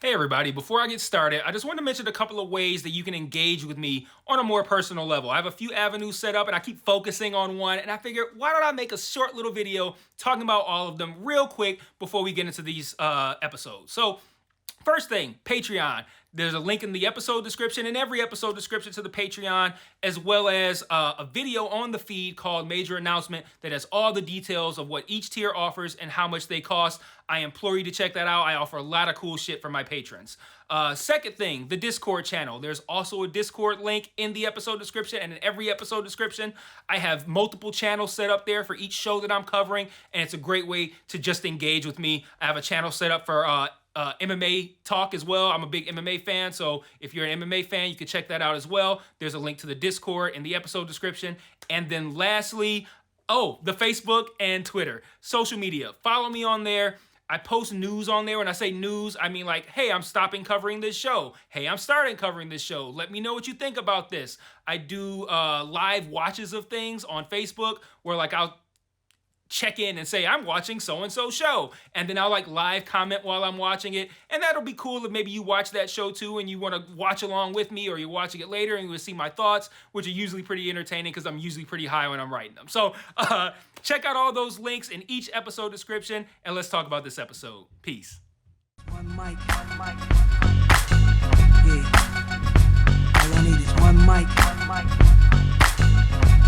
Hey everybody, before I get started, I just want to mention a couple of ways that you can engage with me on a more personal level. I have a few avenues set up and I keep focusing on one, and I figured, why don't I make a short little video talking about all of them real quick before we get into these episodes. So first thing, Patreon. There's a link in the episode description, and every episode description to the Patreon, as well as a video on the feed called Major Announcement that has all the details of what each tier offers and how much they cost. I implore you to check that out. I offer a lot of cool shit for my patrons. Second thing, the Discord channel. There's also a Discord link in the episode description, and in every episode description, I have multiple channels set up there for each show that I'm covering, and it's a great way to just engage with me. I have a channel set up for MMA talk as well. I'm a big MMA fan, so if you're an MMA fan, you can check that out as well. There's a link to the Discord in the episode description. And then lastly, the Facebook and Twitter. Social media. Follow me on there. I post news on there. When I say news, I mean like, hey, I'm stopping covering this show. Hey, I'm starting covering this show. Let me know what you think about this. I do live watches of things on Facebook where like I'll check in and say, I'm watching so-and-so show. And then I'll like live comment while I'm watching it. And that'll be cool if maybe you watch that show too and you want to watch along with me, or you're watching it later and you will see my thoughts, which are usually pretty entertaining because I'm usually pretty high when I'm writing them. So check out all those links in each episode description, and let's talk about this episode. Peace. One mic. Yeah. All I need is one mic.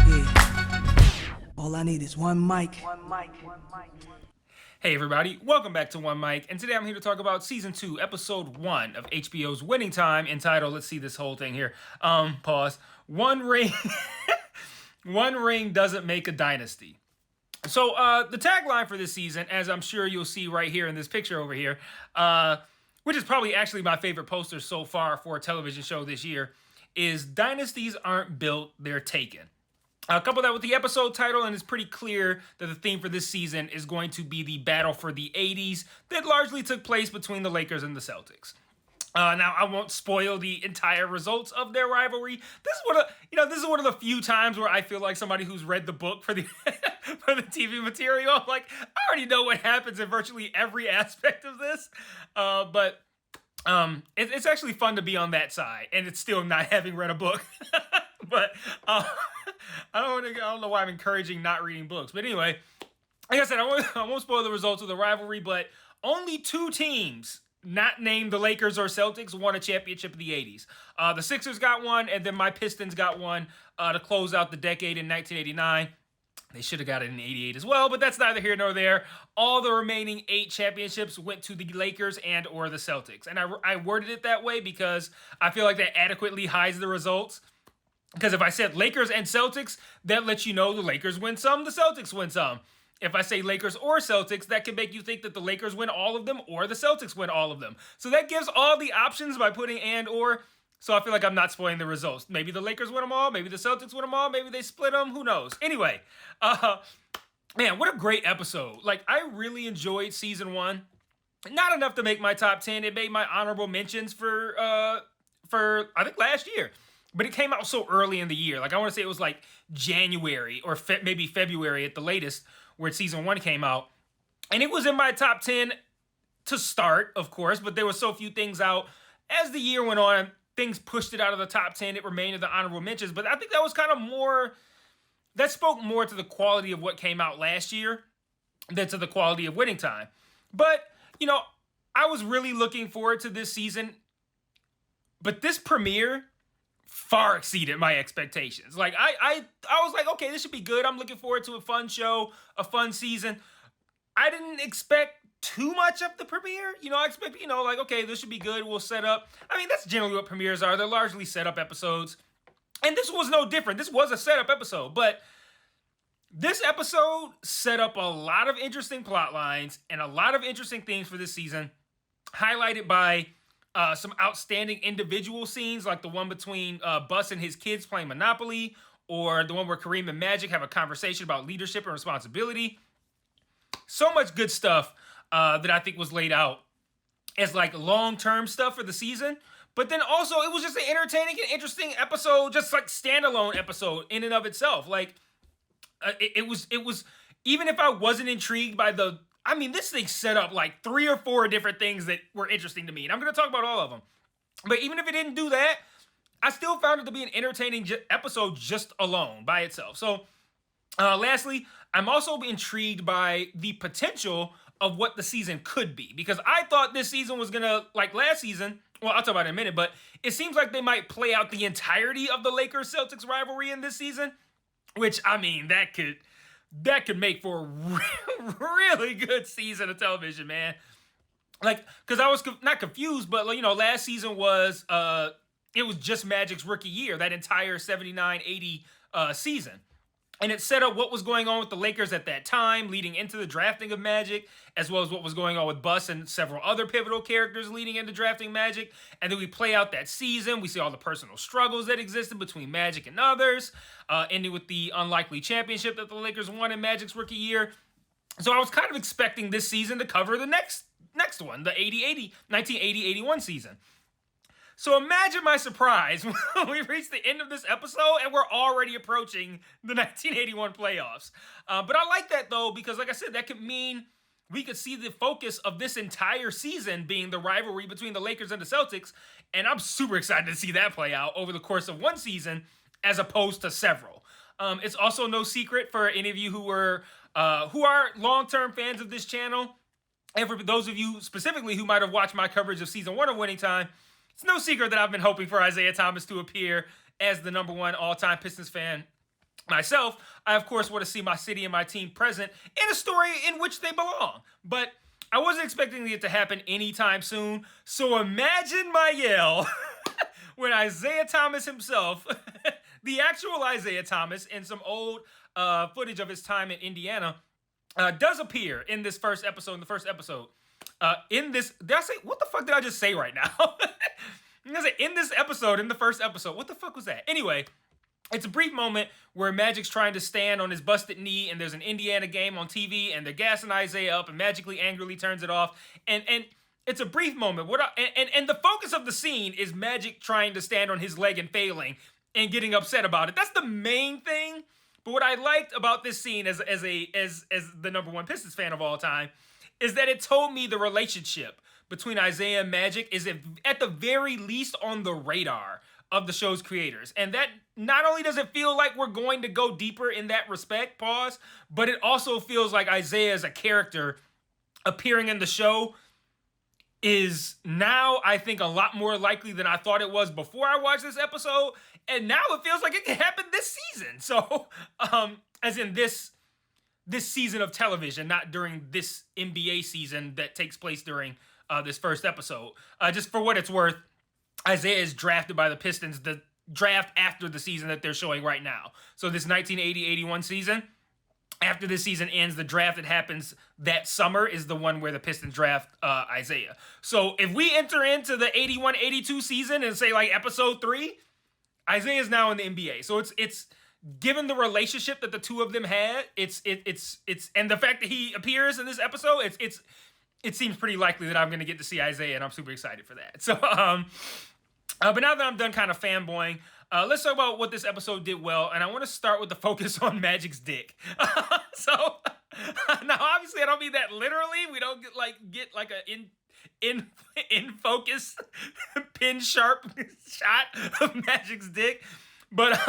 Yeah. All I need is one mic. Hey everybody, welcome back to One Mic, and today I'm here to talk about Season 2, Episode 1 of HBO's Winning Time, entitled, let's see this whole thing here, pause, One Ring, One Ring Doesn't Make a Dynasty. So the tagline for this season, as I'm sure you'll see right here in this picture over here, which is probably actually my favorite poster so far for a television show this year, is Dynasties Aren't Built, They're Taken. Couple that with the episode title, and it's pretty clear that the theme for this season is going to be the battle for the 80s that largely took place between the Lakers and the Celtics. Now, I won't spoil the entire results of their rivalry. This is one of the few times where I feel like somebody who's read the book for the for the TV material. I'm like, I already know what happens in virtually every aspect of this, but it's actually fun to be on that side, and it's still not having read a book. But I don't know why I'm encouraging not reading books. But anyway, like I said, I won't spoil the results of the rivalry, but only two teams, not named the Lakers or Celtics, won a championship in the 80s. The Sixers got one, and then my Pistons got one to close out the decade in 1989. They should have got it in 88 as well, but that's neither here nor there. All the remaining 8 championships went to the Lakers and or the Celtics. And I worded it that way because I feel like that adequately hides the results. Because if I said Lakers and Celtics, that lets you know the Lakers win some, the Celtics win some. If I say Lakers or Celtics, that can make you think that the Lakers win all of them or the Celtics win all of them. So that gives all the options by putting and or. So I feel like I'm not spoiling the results. Maybe the Lakers win them all. Maybe the Celtics win them all. Maybe they split them. Who knows? Anyway, man, what a great episode. Like, I really enjoyed Season 1. Not enough to make my top 10. It made my honorable mentions for I think last year. But it came out so early in the year. Like, I want to say it was like January or maybe February at the latest where Season 1 came out. And it was in my top 10 to start, of course, but there were so few things out. As the year went on, things pushed it out of the top 10. It remained in the honorable mentions. But I think that was kind of more, that spoke more to the quality of what came out last year than to the quality of Winning Time. But, I was really looking forward to this season. But this premiere far exceeded my expectations. Like, I was like, okay, this should be good. I'm looking forward to a fun show, a fun season. I didn't expect too much of the premiere. I expect, like, okay, this should be good. We'll set up. I mean, that's generally what premieres are. They're largely setup episodes. And this was no different. This was a setup episode. But this episode set up a lot of interesting plot lines and a lot of interesting themes for this season, highlighted by some outstanding individual scenes, like the one between Bus and his kids playing Monopoly, or the one where Kareem and Magic have a conversation about leadership and responsibility. So much good stuff that I think was laid out as like long-term stuff for the season. But then also it was just an entertaining and interesting episode, just like standalone episode in and of itself. Like it was even if I wasn't intrigued by I mean, this thing set up like 3 or 4 different things that were interesting to me. And I'm going to talk about all of them. But even if it didn't do that, I still found it to be an entertaining episode just alone by itself. So, lastly, I'm also intrigued by the potential of what the season could be. Because I thought this season was going to, like last season, well, I'll talk about it in a minute, but it seems like they might play out the entirety of the Lakers-Celtics rivalry in this season. Which, I mean, that could make for a really good season of television, man. Like, because I was not confused, but, you know, last season was, it was just Magic's rookie year, that entire 79-80 season. And it set up what was going on with the Lakers at that time, leading into the drafting of Magic, as well as what was going on with Buss and several other pivotal characters leading into drafting Magic. And then we play out that season. We see all the personal struggles that existed between Magic and others, ending with the unlikely championship that the Lakers won in Magic's rookie year. So I was kind of expecting this season to cover the next one, the 1980-81 season. So imagine my surprise when we reach the end of this episode and we're already approaching the 1981 playoffs. But I like that, though, because like I said, that could mean we could see the focus of this entire season being the rivalry between the Lakers and the Celtics. And I'm super excited to see that play out over the course of one season as opposed to several. It's also no secret for any of you who are long-term fans of this channel, and for those of you specifically who might have watched my coverage of season 1 of Winning Time, it's no secret that I've been hoping for Isaiah Thomas to appear as the #1 all-time Pistons fan myself. I, of course, want to see my city and my team present in a story in which they belong. But I wasn't expecting it to happen anytime soon. So imagine my yell when Isaiah Thomas himself, the actual Isaiah Thomas, in some old footage of his time in Indiana, does appear in this first episode, in the first episode. Did I say, what the fuck did I just say right now? I'm gonna say, in this episode, in the first episode, what the fuck was that? Anyway, it's a brief moment where Magic's trying to stand on his busted knee, and there's an Indiana game on TV, and they're gassing Isaiah up, and Magically angrily turns it off, and it's a brief moment. And the focus of the scene is Magic trying to stand on his leg and failing, and getting upset about it. That's the main thing. But what I liked about this scene as the #1 Pistons fan of all time is that it told me the relationship between Isaiah and Magic is at the very least on the radar of the show's creators. And that not only does it feel like we're going to go deeper in that respect, but it also feels like Isaiah as a character appearing in the show is now, I think, a lot more likely than I thought it was before I watched this episode. And now it feels like it can happen this season. So, as in this season of television, not during this NBA season that takes place during this first episode. Just for what it's worth, Isaiah is drafted by the Pistons the draft after the season that they're showing right now. So this 1980-81 season, after this season ends, the draft that happens that summer is the one where the Pistons draft Isaiah. So if we enter into the 81-82 season and say like episode 3, Isaiah is now in the NBA. So it's given the relationship that the two of them had, it's and the fact that he appears in this episode, it seems pretty likely that I'm going to get to see Isaiah, and I'm super excited for that. So, but now that I'm done kind of fanboying, let's talk about what this episode did well, and I want to start with the focus on Magic's dick. So, now obviously I don't mean that literally. We don't get like a in focus pin sharp shot of Magic's dick, but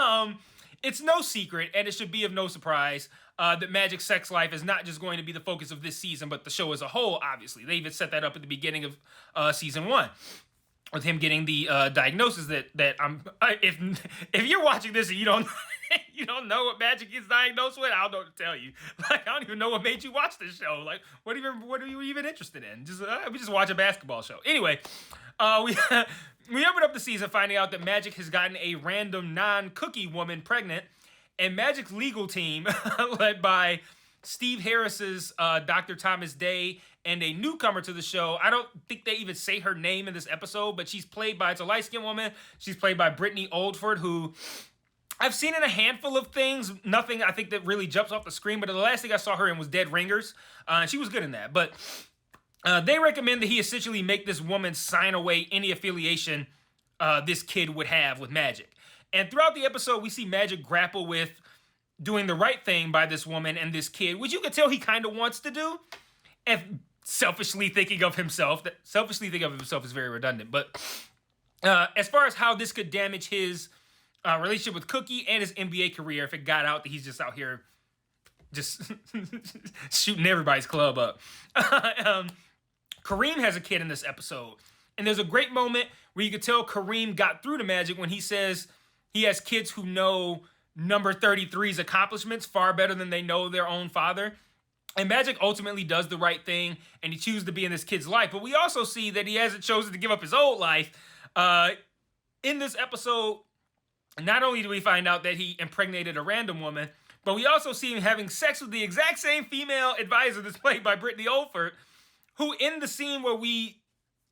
it's no secret, and it should be of no surprise, that Magic's sex life is not just going to be the focus of this season, but the show as a whole, obviously. They even set that up at the beginning of season 1, with him getting the diagnosis that if you're watching this and you don't you don't know what Magic is diagnosed with, I don't know what to tell you. Like, I don't even know what made you watch this show. Like, what are you even interested in? We just watch a basketball show. Anyway, we open up the season finding out that Magic has gotten a random non-cookie woman pregnant, and Magic's legal team, led by Steve Harris's Dr. Thomas Day, and a newcomer to the show. I don't think they even say her name in this episode, but she's played by, it's a light-skinned woman. She's played by Brittany Oldford, who I've seen in a handful of things. Nothing I think that really jumps off the screen, but the last thing I saw her in was Dead Ringers. She was good in that. But they recommend that he essentially make this woman sign away any affiliation this kid would have with Magic. And throughout the episode, we see Magic grapple with doing the right thing by this woman and this kid, which you can tell he kind of wants to do. and selfishly thinking of himself. Selfishly thinking of himself is very redundant. But as far as how this could damage his relationship with Cookie and his NBA career, if it got out that he's just out here just shooting everybody's club up. Kareem has a kid in this episode. And there's a great moment where you could tell Kareem got through to Magic when he says he has kids who know number 33's accomplishments far better than they know their own father. And Magic ultimately does the right thing, and he chooses to be in this kid's life. But we also see that he hasn't chosen to give up his old life. In this episode, not only do we find out that he impregnated a random woman, but we also see him having sex with the exact same female advisor that's played by Brittany Olford, who in the scene where we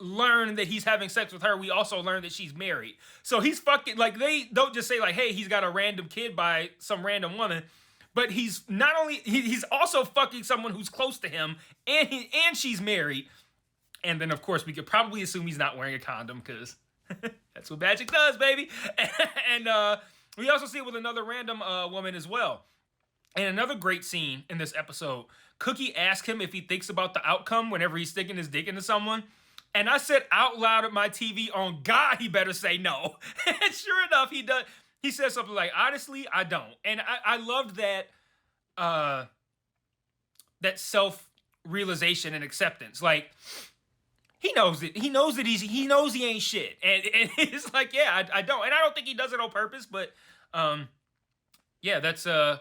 learn that he's having sex with her, we also learn that she's married. So he's fucking, like, they don't just say, like, hey, he's got a random kid by some random woman, but he's not only, he's also fucking someone who's close to him, and she's married. And then, of course, we could probably assume he's not wearing a condom, because that's what Magic does, baby. And we also see it with another random woman as well. And another great scene in this episode, Cookie asks him if he thinks about the outcome whenever he's sticking his dick into someone. And I said out loud at my TV, on God, he better say no. And sure enough, he does. He says something like, honestly, I don't. And I loved that that self-realization and acceptance. Like, he knows it. He knows that he knows he ain't shit. And he's like, yeah, I don't. And I don't think he does it on purpose, but yeah, that's a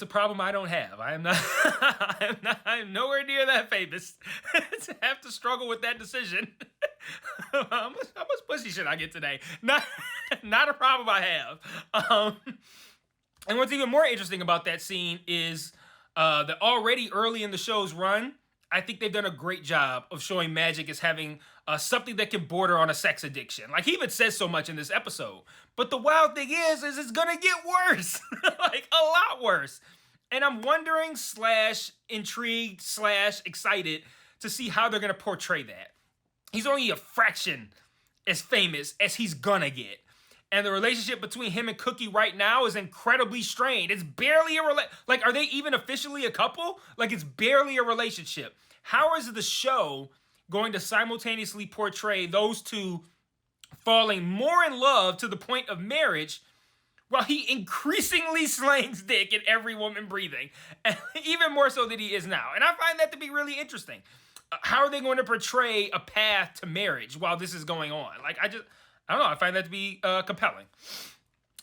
problem I don't have. I am nowhere near that famous to have to struggle with that decision. How much pussy should I get today? Not a problem I have. And what's even more interesting about that scene is that already early in the show's run, I think they've done a great job of showing Magic as having something that can border on a sex addiction. Like, he even says so much in this episode. But the wild thing is it's gonna get worse. Like, a lot worse. And I'm wondering / intrigued / excited to see how they're gonna portray that. He's only a fraction as famous as he's gonna get. And the relationship between him and Cookie right now is incredibly strained. It's barely a like, are they even officially a couple? Like, it's barely a relationship. How is the show going to simultaneously portray those two falling more in love to the point of marriage while he increasingly slangs dick at every woman breathing? And even more so than he is now. And I find that to be really interesting. How are they going to portray a path to marriage while this is going on? Like, I don't know. I find that to be compelling.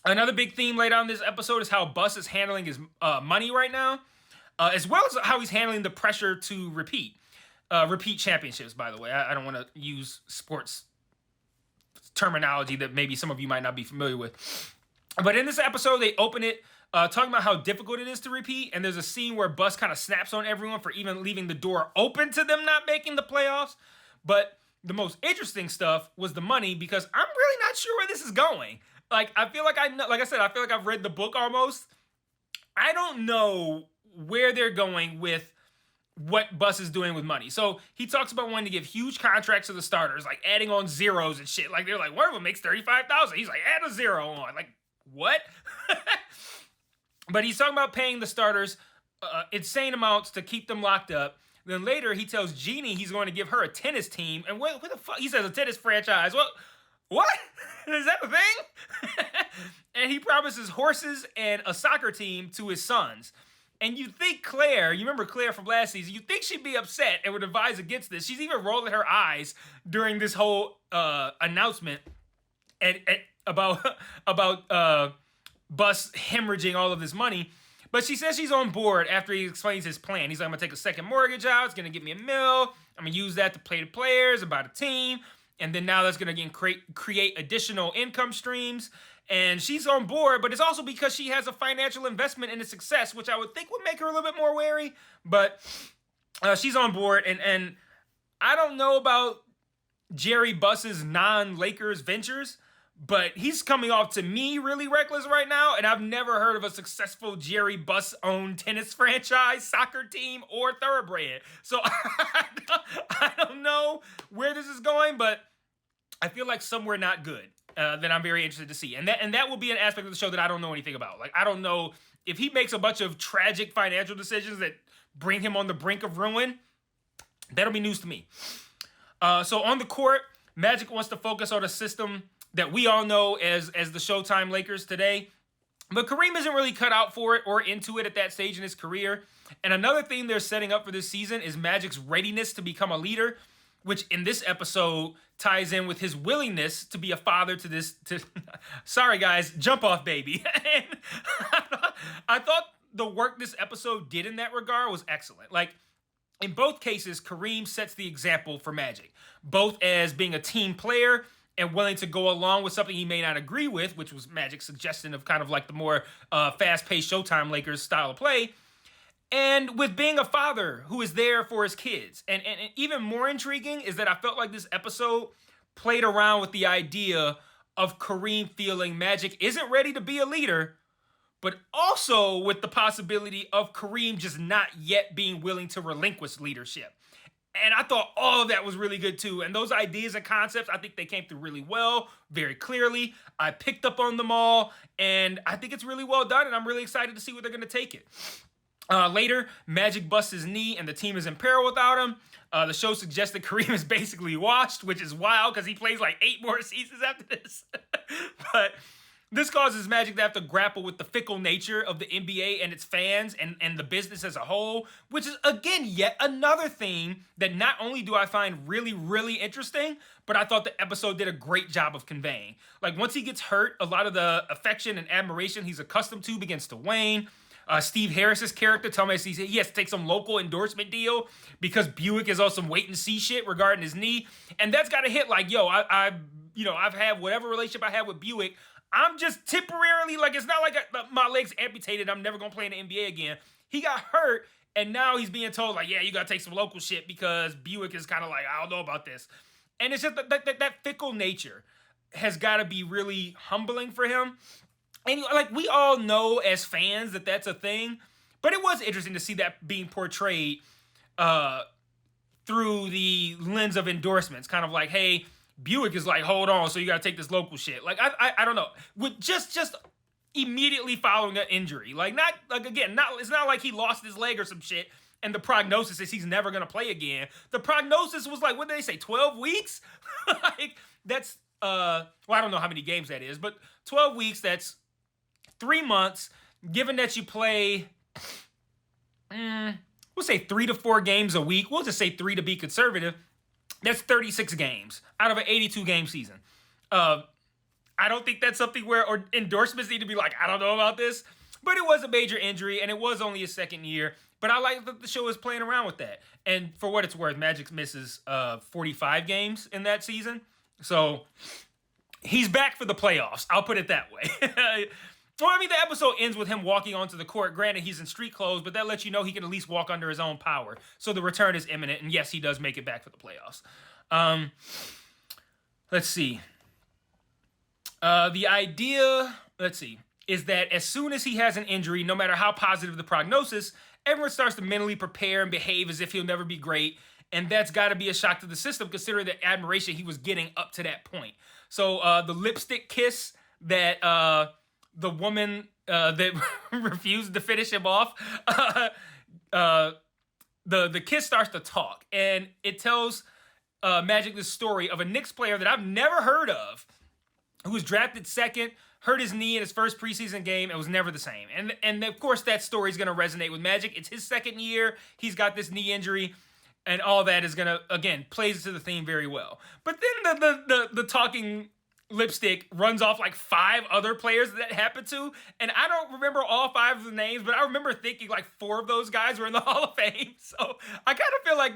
Another big theme laid out in this episode is how Bus is handling his money right now, as well as how he's handling the pressure to repeat championships, by the way. I don't want to use sports terminology that maybe some of you might not be familiar with. But in this episode, they open it talking about how difficult it is to repeat, and there's a scene where Bus kind of snaps on everyone for even leaving the door open to them not making the playoffs. But the most interesting stuff was the money, because I'm really not sure where this is going. Like, I feel like I know, like I said, I feel like I've read the book almost. I don't know where they're going with what Bus is doing with money. So he talks about wanting to give huge contracts to the starters, like adding on zeros and shit. Like, they're like, one of them makes $35,000. He's like, add a zero on. Like, what? But he's talking about paying the starters insane amounts to keep them locked up. Then later, he tells Jeannie he's going to give her a tennis team. And what the fuck? He says a tennis franchise. What? Is that a thing? And he promises horses and a soccer team to his sons. And you think Claire, you remember Claire from last season, you think she'd be upset and would advise against this. She's even rolling her eyes during this whole announcement about Bus hemorrhaging all of this money. But she says she's on board after he explains his plan. He's like, I'm going to take a second mortgage out. It's going to give me $1 million. I'm going to use that to pay the players, and buy the team. And then now that's going to create additional income streams. And she's on board, but it's also because she has a financial investment in the success, which I would think would make her a little bit more wary. But she's on board. And I don't know about Jerry Buss's non-Lakers ventures, but he's coming off to me really reckless right now, and I've never heard of a successful Jerry Buss-owned tennis franchise, soccer team, or thoroughbred. So I don't know where this is going, but I feel like somewhere not good that I'm very interested to see. And that will be an aspect of the show that I don't know anything about. Like, I don't know if he makes a bunch of tragic financial decisions that bring him on the brink of ruin, that'll be news to me. So on the court, Magic wants to focus on a system that we all know as the Showtime Lakers today. But Kareem isn't really cut out for it or into it at that stage in his career. And another thing they're setting up for this season is Magic's readiness to become a leader, which in this episode ties in with his willingness to be a father to sorry guys, jump off baby. And I thought the work this episode did in that regard was excellent. Like, in both cases, Kareem sets the example for Magic, both as being a team player and willing to go along with something he may not agree with, which was Magic's suggestion of kind of like the more fast-paced Showtime Lakers style of play, and with being a father who is there for his kids. And even more intriguing is that I felt like this episode played around with the idea of Kareem feeling Magic isn't ready to be a leader, but also with the possibility of Kareem just not yet being willing to relinquish leadership. And I thought all of that was really good too. And those ideas and concepts, I think they came through really well, very clearly. I picked up on them all, and I think it's really well done, and I'm really excited to see where they're going to take it. Later, Magic busts his knee, and the team is in peril without him. The show suggests that Kareem is basically washed, which is wild because he plays like 8 more seasons after this. But this causes Magic to have to grapple with the fickle nature of the NBA and its fans and the business as a whole, which is, again, yet another theme that not only do I find really, really interesting, but I thought the episode did a great job of conveying. Like, once he gets hurt, a lot of the affection and admiration he's accustomed to begins to wane. Steve Harris's character tells me he has to take some local endorsement deal because Buick is on some wait-and-see shit regarding his knee. And that's got to hit like, yo, I've had whatever relationship I had with Buick, I'm just temporarily, like, it's not like my leg's amputated, I'm never going to play in the NBA again. He got hurt, and now he's being told, like, yeah, you got to take some local shit because Buick is kind of like, I don't know about this. And it's just that fickle nature has got to be really humbling for him. And, like, we all know as fans that that's a thing, but it was interesting to see that being portrayed through the lens of endorsements. Kind of like, hey, Buick is like, hold on, so you got to take this local shit. Like, I don't know. With just immediately following an injury. Like, it's not like he lost his leg or some shit and the prognosis is he's never going to play again. The prognosis was like, what did they say, 12 weeks? Like, that's, I don't know how many games that is, but 12 weeks, that's 3 months. Given that you play, we'll say 3 to 4 games a week. We'll just say 3 to be conservative. That's 36 games out of an 82-game season. I don't think that's something where endorsements need to be like, I don't know about this. But it was a major injury, and it was only his second year. But I like that the show is playing around with that. And for what it's worth, Magic misses 45 games in that season. So he's back for the playoffs. I'll put it that way. Well, I mean, the episode ends with him walking onto the court. Granted, he's in street clothes, but that lets you know he can at least walk under his own power. So the return is imminent, and yes, he does make it back for the playoffs. Let's see. The idea, is that as soon as he has an injury, no matter how positive the prognosis, everyone starts to mentally prepare and behave as if he'll never be great. And that's got to be a shock to the system, considering the admiration he was getting up to that point. So the lipstick kiss that the woman that refused to finish him off, the kiss starts to talk. And it tells Magic this story of a Knicks player that I've never heard of, who was drafted second, hurt his knee in his first preseason game, and was never the same. And of course, that story is going to resonate with Magic. It's his second year. He's got this knee injury. And all that is going to, again, plays to the theme very well. But then the talking lipstick runs off like 5 other players that happened to. And I don't remember all 5 of the names, but I remember thinking like 4 of those guys were in the Hall of Fame. So I kind of feel like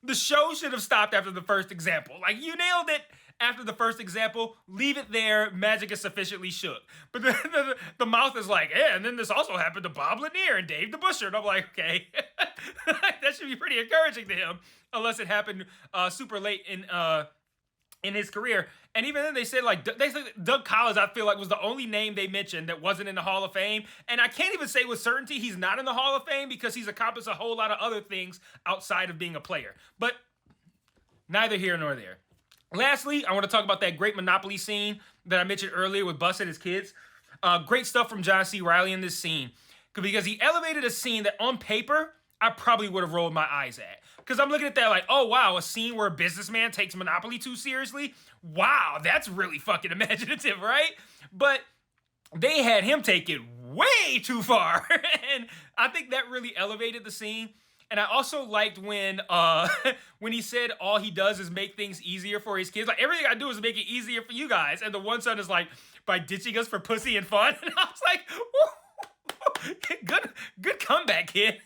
the show should have stopped after the first example. Like, you nailed it after the first example, leave it there. Magic is sufficiently shook. But the mouth is like, yeah, and then this also happened to Bob Lanier and Dave DeBusschere. And I'm like, okay, that should be pretty encouraging to him, unless it happened super late in his career. And even then they said Doug Collins, I feel like, was the only name they mentioned that wasn't in the Hall of Fame. And I can't even say with certainty he's not in the Hall of Fame because he's accomplished a whole lot of other things outside of being a player. But neither here nor there. Lastly, I want to talk about that great Monopoly scene that I mentioned earlier with Bus and his kids. Great stuff from John C. Reilly in this scene, because he elevated a scene that on paper I probably would have rolled my eyes at. Because I'm looking at that like, oh, wow, a scene where a businessman takes Monopoly too seriously? Wow, that's really fucking imaginative, right? But they had him take it way too far. And I think that really elevated the scene. And I also liked when when he said all he does is make things easier for his kids. Like, everything I do is make it easier for you guys. And the one son is like, by ditching us for pussy and fun. And I was like, good comeback, kid.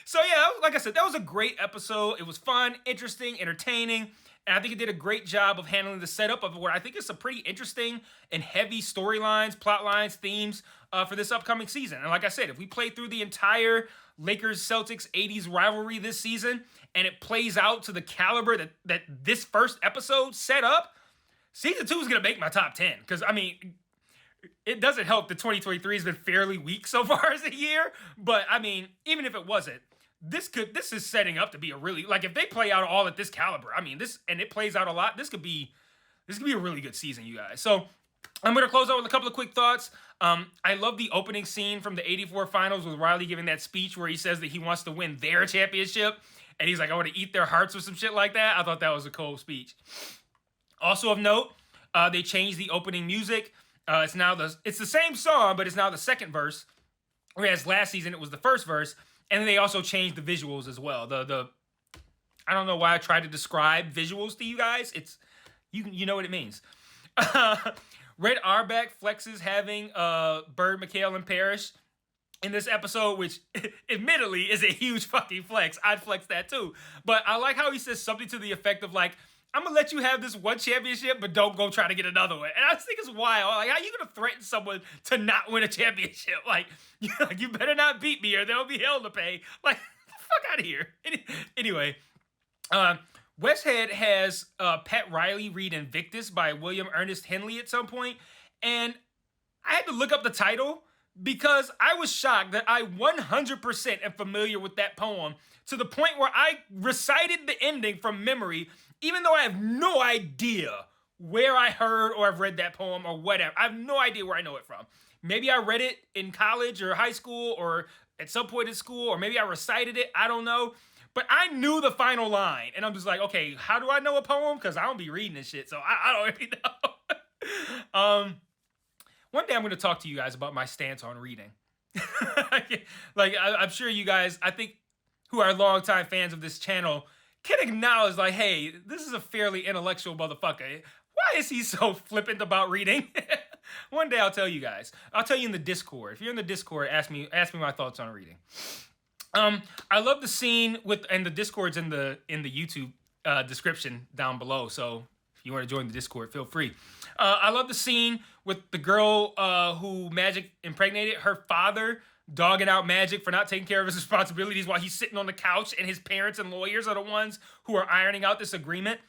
So yeah, like I said, that was a great episode. It was fun, interesting, entertaining. And I think it did a great job of handling the setup of what I think is some pretty interesting and heavy storylines, plot lines, themes for this upcoming season. And like I said, if we play through the entire Lakers-Celtics 80s rivalry this season and it plays out to the caliber that this first episode set up, season 2 is going to make my top 10. Because, I mean, it doesn't help that 2023 has been fairly weak so far as a year. But, I mean, even if it wasn't, this is setting up to be a really, like, if they play out all at this caliber, I mean, and it plays out a lot, this could be a really good season, you guys. So I'm going to close out with a couple of quick thoughts. I love the opening scene from the 84 finals with Riley giving that speech where he says that he wants to win their championship. And he's like, I want to eat their hearts or some shit like that. I thought that was a cool speech. Also of note, they changed the opening music. It's the same song, but it's now the second verse. Whereas last season it was the first verse. And then they also changed the visuals as well. I don't know why I tried to describe visuals to you guys. It's you know what it means. Red Auerbach flexes having Bird, McHale, and Parrish in this episode, which admittedly is a huge fucking flex. I'd flex that too. But I like how he says something to the effect of like, I'm gonna let you have this one championship, but don't go try to get another one. And I just think it's wild. Like, how are you gonna threaten someone to not win a championship? Like you better not beat me or there'll be hell to pay. Like, the fuck out of here. Anyway, Westhead has Pat Riley read Invictus by William Ernest Henley at some point, and I had to look up the title because I was shocked that I 100% am familiar with that poem to the point where I recited the ending from memory, even though I have no idea where I heard or I've read that poem or whatever. I have no idea where I know it from. Maybe I read it in college or high school or at some point in school, or maybe I recited it. I don't know. But I knew the final line, and I'm just like, okay, how do I know a poem? Because I don't be reading this shit, so I don't really know. One day I'm going to talk to you guys about my stance on reading. Like, I'm sure you guys, I think, who are longtime fans of this channel, can acknowledge, like, hey, this is a fairly intellectual motherfucker. Why is he so flippant about reading? One day I'll tell you guys. I'll tell you in the Discord. If you're in the Discord, ask me my thoughts on reading. I love the scene and the Discord's in the YouTube description down below. So if you want to join the Discord, feel free. I love the scene with the girl who Magic impregnated, her father dogging out Magic for not taking care of his responsibilities while he's sitting on the couch, and his parents and lawyers are the ones who are ironing out this agreement.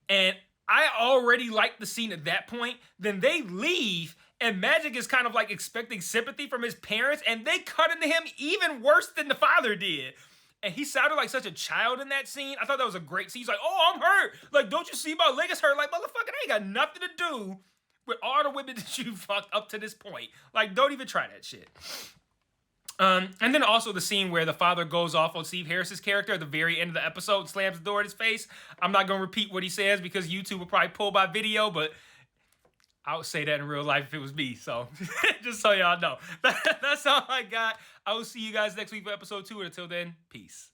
And I already liked the scene at that point. Then they leave, and Magic is kind of like expecting sympathy from his parents, and they cut into him even worse than the father did. And he sounded like such a child in that scene. I thought that was a great scene. He's like, oh, I'm hurt. Like, don't you see my leg is hurt? Like, motherfucker, I ain't got nothing to do with all the women that you fucked up to this point. Like, don't even try that shit. And then also the scene where the father goes off on Steve Harris's character at the very end of the episode and slams the door in his face. I'm not going to repeat what he says because YouTube will probably pull my video, but I would say that in real life if it was me. So just so y'all know. That's all I got. I will see you guys next week for episode 2. And until then, peace.